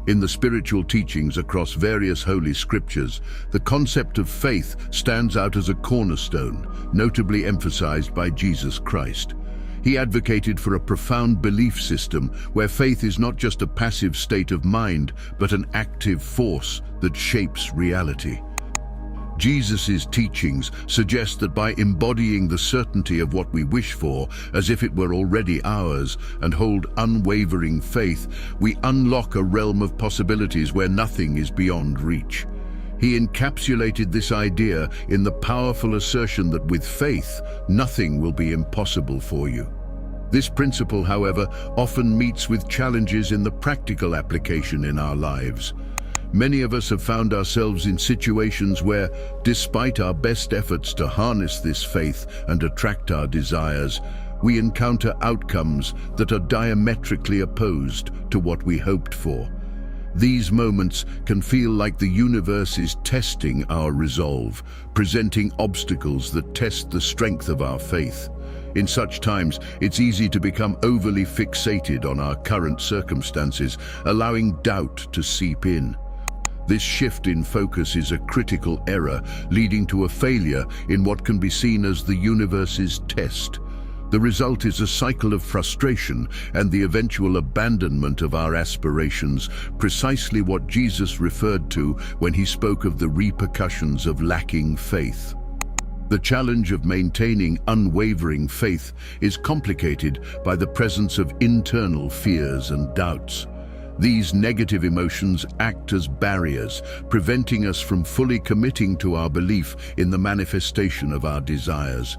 In the spiritual teachings across various holy scriptures, the concept of faith stands out as a cornerstone, notably emphasized by Jesus Christ. He advocated for a profound belief system where faith is not just a passive state of mind, but an active force that shapes reality. Jesus' teachings suggest that by embodying the certainty of what we wish for as if it were already ours and hold unwavering faith, we unlock a realm of possibilities where nothing is beyond reach. He encapsulated this idea in the powerful assertion that with faith, nothing will be impossible for you. This principle, however, often meets with challenges in the practical application in our lives. Many of us have found ourselves in situations where, despite our best efforts to harness this faith and attract our desires, we encounter outcomes that are diametrically opposed to what we hoped for. These moments can feel like the universe is testing our resolve, presenting obstacles that test the strength of our faith. In such times, it's easy to become overly fixated on our current circumstances, allowing doubt to seep in. This shift in focus is a critical error, leading to a failure in what can be seen as the universe's test. The result is a cycle of frustration and the eventual abandonment of our aspirations, precisely what Jesus referred to when he spoke of the repercussions of lacking faith. The challenge of maintaining unwavering faith is complicated by the presence of internal fears and doubts. These negative emotions act as barriers, preventing us from fully committing to our belief in the manifestation of our desires.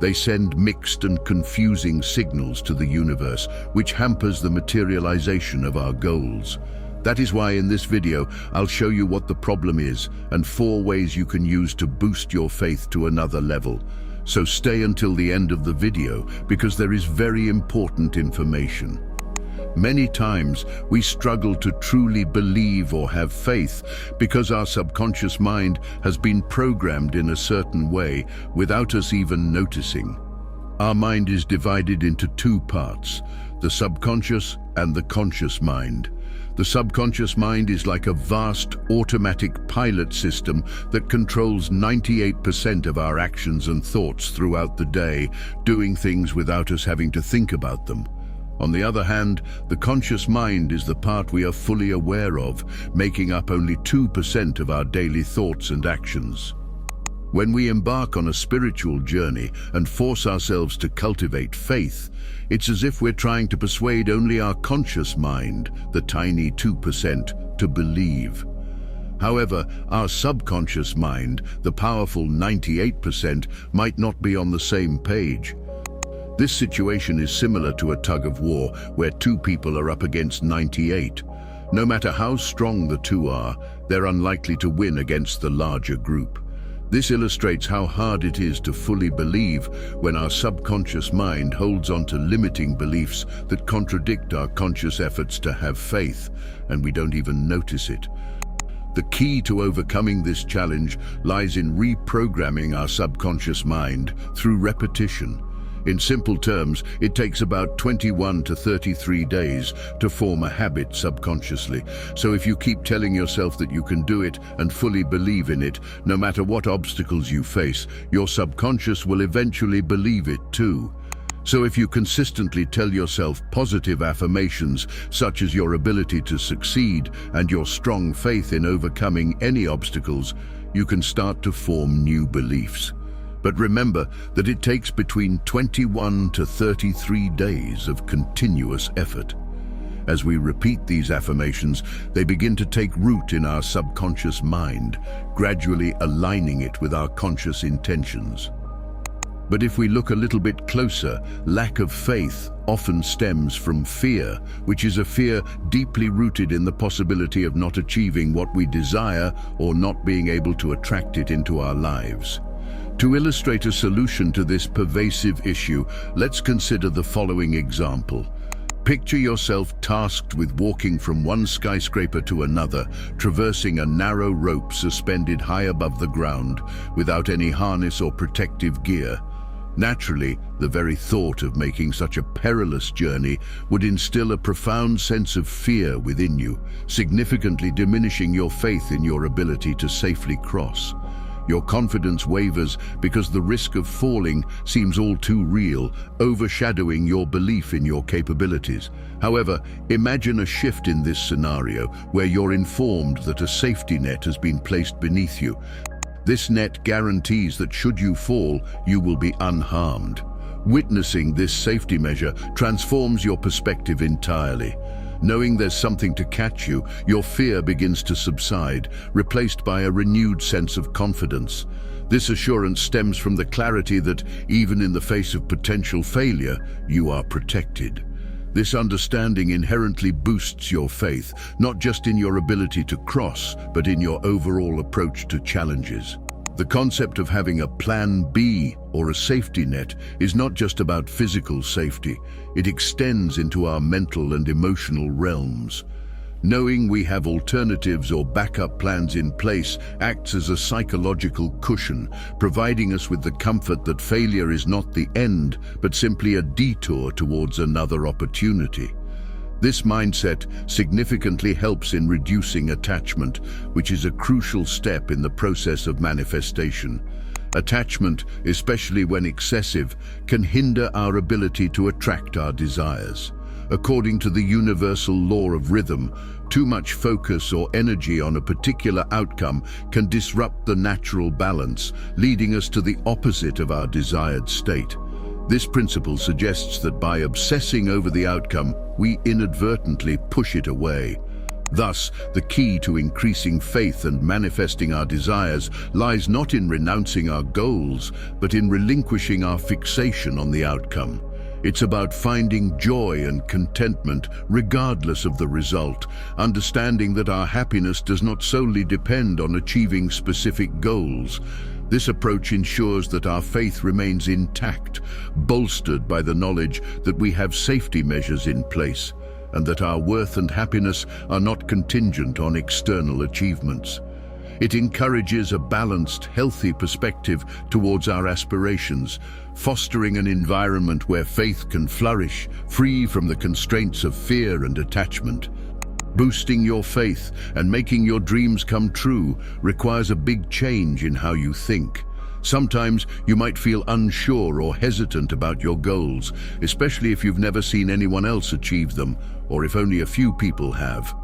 They send mixed and confusing signals to the universe, which hampers the materialization of our goals. That is why in this video, I'll show you what the problem is and 4 ways you can use to boost your faith to another level. So stay until the end of the video, because there is very important information. Many times, we struggle to truly believe or have faith because our subconscious mind has been programmed in a certain way without us even noticing. Our mind is divided into 2 parts, the subconscious and the conscious mind. The subconscious mind is like a vast automatic pilot system that controls 98% of our actions and thoughts throughout the day, doing things without us having to think about them. On the other hand, the conscious mind is the part we are fully aware of, making up only 2% of our daily thoughts and actions. When we embark on a spiritual journey and force ourselves to cultivate faith, it's as if we're trying to persuade only our conscious mind, the tiny 2%, to believe. However, our subconscious mind, the powerful 98%, might not be on the same page. This situation is similar to a tug of war where 2 people are up against 98. No matter how strong the 2 are, they're unlikely to win against the larger group. This illustrates how hard it is to fully believe when our subconscious mind holds on to limiting beliefs that contradict our conscious efforts to have faith, and we don't even notice it. The key to overcoming this challenge lies in reprogramming our subconscious mind through repetition. In simple terms, it takes about 21 to 33 days to form a habit subconsciously. So if you keep telling yourself that you can do it and fully believe in it, no matter what obstacles you face, your subconscious will eventually believe it too. So if you consistently tell yourself positive affirmations, such as your ability to succeed and your strong faith in overcoming any obstacles, you can start to form new beliefs. But remember that it takes between 21 to 33 days of continuous effort. As we repeat these affirmations, they begin to take root in our subconscious mind, gradually aligning it with our conscious intentions. But if we look a little bit closer, lack of faith often stems from fear, which is a fear deeply rooted in the possibility of not achieving what we desire or not being able to attract it into our lives. To illustrate a solution to this pervasive issue, let's consider the following example. Picture yourself tasked with walking from one skyscraper to another, traversing a narrow rope suspended high above the ground, without any harness or protective gear. Naturally, the very thought of making such a perilous journey would instill a profound sense of fear within you, significantly diminishing your faith in your ability to safely cross. Your confidence wavers because the risk of falling seems all too real, overshadowing your belief in your capabilities. However, imagine a shift in this scenario where you're informed that a safety net has been placed beneath you. This net guarantees that should you fall, you will be unharmed. Witnessing this safety measure transforms your perspective entirely. Knowing there's something to catch you, your fear begins to subside, replaced by a renewed sense of confidence. This assurance stems from the clarity that, even in the face of potential failure, you are protected. This understanding inherently boosts your faith, not just in your ability to cross, but in your overall approach to challenges. The concept of having a plan B or a safety net is not just about physical safety. It extends into our mental and emotional realms. Knowing we have alternatives or backup plans in place acts as a psychological cushion, providing us with the comfort that failure is not the end, but simply a detour towards another opportunity. This mindset significantly helps in reducing attachment, which is a crucial step in the process of manifestation. Attachment, especially when excessive, can hinder our ability to attract our desires. According to the universal law of rhythm, too much focus or energy on a particular outcome can disrupt the natural balance, leading us to the opposite of our desired state. This principle suggests that by obsessing over the outcome, we inadvertently push it away. Thus, the key to increasing faith and manifesting our desires lies not in renouncing our goals, but in relinquishing our fixation on the outcome. It's about finding joy and contentment regardless of the result, understanding that our happiness does not solely depend on achieving specific goals. This approach ensures that our faith remains intact, bolstered by the knowledge that we have safety measures in place, and that our worth and happiness are not contingent on external achievements. It encourages a balanced, healthy perspective towards our aspirations, fostering an environment where faith can flourish, free from the constraints of fear and attachment. Boosting your faith and making your dreams come true requires a big change in how you think. Sometimes you might feel unsure or hesitant about your goals, especially if you've never seen anyone else achieve them, or if only a few people have.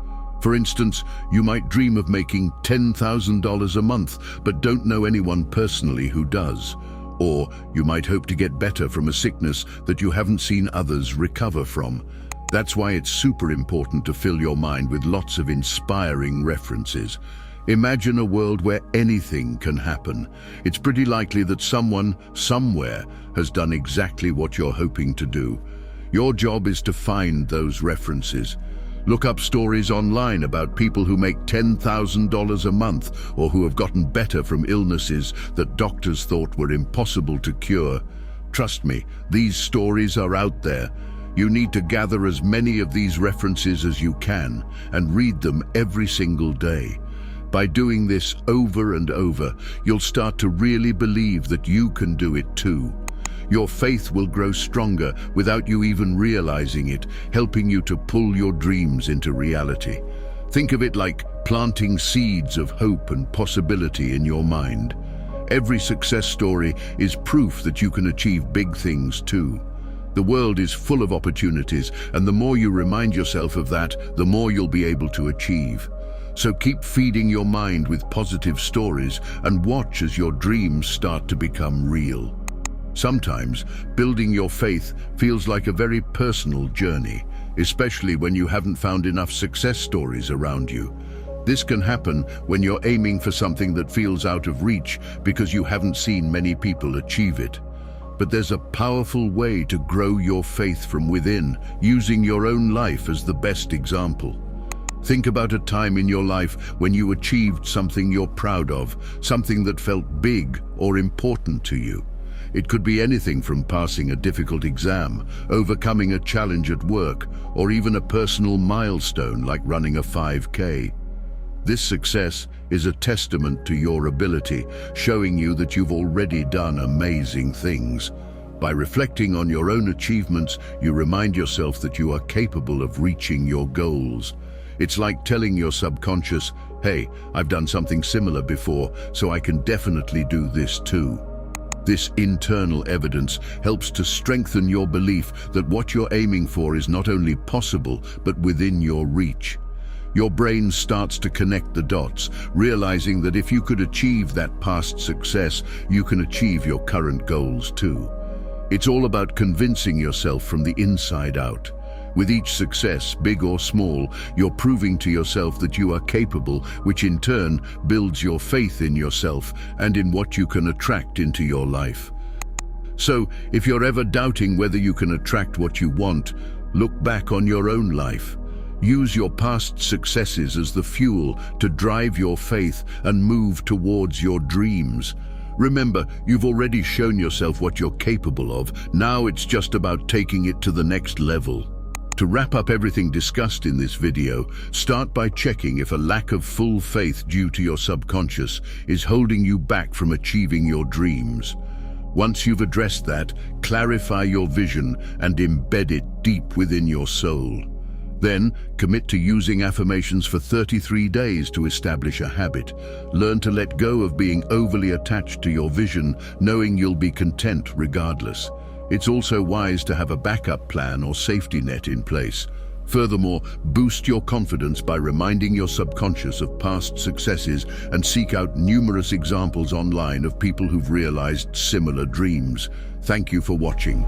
For instance, you might dream of making $10,000 a month, but don't know anyone personally who does. Or you might hope to get better from a sickness that you haven't seen others recover from. That's why it's super important to fill your mind with lots of inspiring references. Imagine a world where anything can happen. It's pretty likely that someone, somewhere, has done exactly what you're hoping to do. Your job is to find those references. Look up stories online about people who make $10,000 a month or who have gotten better from illnesses that doctors thought were impossible to cure. Trust me, these stories are out there. You need to gather as many of these references as you can and read them every single day. By doing this over and over, you'll start to really believe that you can do it too. Your faith will grow stronger without you even realizing it, helping you to pull your dreams into reality. Think of it like planting seeds of hope and possibility in your mind. Every success story is proof that you can achieve big things too. The world is full of opportunities, and the more you remind yourself of that, the more you'll be able to achieve. So keep feeding your mind with positive stories and watch as your dreams start to become real. Sometimes, building your faith feels like a very personal journey, especially when you haven't found enough success stories around you. This can happen when you're aiming for something that feels out of reach because you haven't seen many people achieve it. But there's a powerful way to grow your faith from within, using your own life as the best example. Think about a time in your life when you achieved something you're proud of, something that felt big or important to you. It could be anything from passing a difficult exam, overcoming a challenge at work, or even a personal milestone like running a 5K. This success is a testament to your ability, showing you that you've already done amazing things. By reflecting on your own achievements, you remind yourself that you are capable of reaching your goals. It's like telling your subconscious, hey, I've done something similar before, so I can definitely do this too. This internal evidence helps to strengthen your belief that what you're aiming for is not only possible, but within your reach. Your brain starts to connect the dots, realizing that if you could achieve that past success, you can achieve your current goals too. It's all about convincing yourself from the inside out. With each success, big or small, you're proving to yourself that you are capable, which in turn builds your faith in yourself and in what you can attract into your life. So, if you're ever doubting whether you can attract what you want, look back on your own life. Use your past successes as the fuel to drive your faith and move towards your dreams. Remember, you've already shown yourself what you're capable of. Now it's just about taking it to the next level. To wrap up everything discussed in this video, start by checking if a lack of full faith due to your subconscious is holding you back from achieving your dreams. Once you've addressed that, clarify your vision and embed it deep within your soul. Then, commit to using affirmations for 33 days to establish a habit. Learn to let go of being overly attached to your vision, knowing you'll be content regardless. It's also wise to have a backup plan or safety net in place. Furthermore, boost your confidence by reminding your subconscious of past successes and seek out numerous examples online of people who've realized similar dreams. Thank you for watching.